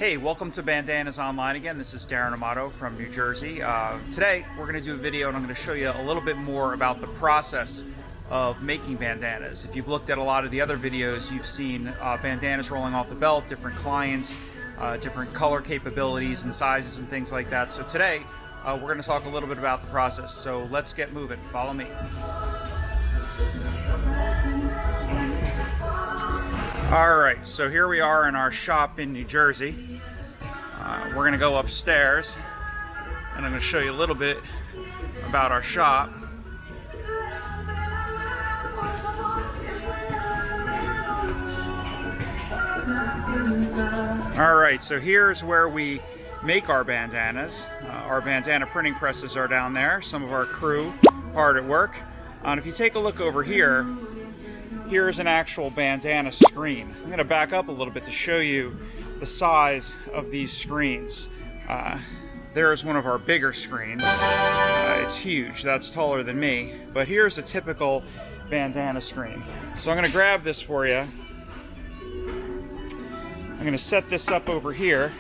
Hey, welcome to Bandanas Online again. This is Darren Amato from New Jersey. Today we're going to do a video and I'm going to show you a little bit more about the process of making bandanas. If you've looked at a lot of the other videos, you've seen bandanas rolling off the belt, different clients, different color capabilities and sizes and things like that. So today we're going to talk a little bit about the process. So let's get moving. Follow me. Alright, so here we are in our shop in New Jersey. We're going to go upstairs and I'm going to show you a little bit about our shop. Alright, so here's where we make our bandanas. Our bandana printing presses are down there. Some of our crew hard at work. And if you take a look over here, here's an actual bandana screen. I'm going to back up a little bit to show you the size of these screens. There's one of our bigger screens. It's huge. That's taller than me. But here's a typical bandana screen. So I'm going to grab this for you. I'm going to set this up over here.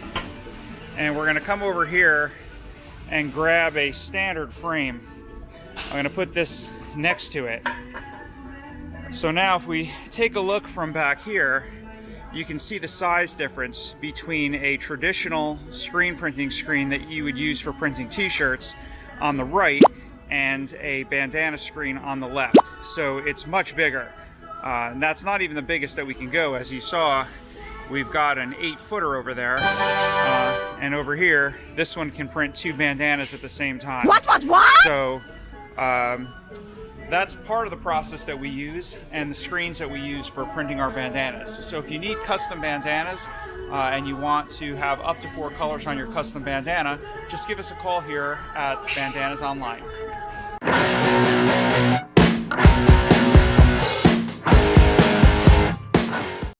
And we're going to come over here and grab a standard frame. I'm going to put this next to it. So now if we take a look from back here, you can see the size difference between a traditional screen printing screen that you would use for printing t-shirts on the right and a bandana screen on the left. So it's much bigger. And that's not even the biggest that we can go. As you saw, we've got an 8-footer over there. And over here, this one can print 2 bandanas at the same time. What? So, that's part of the process that we use and the screens that we use for printing our bandanas. So if you need custom bandanas and you want to have up to 4 colors on your custom bandana, just give us a call here at Bandanas Online.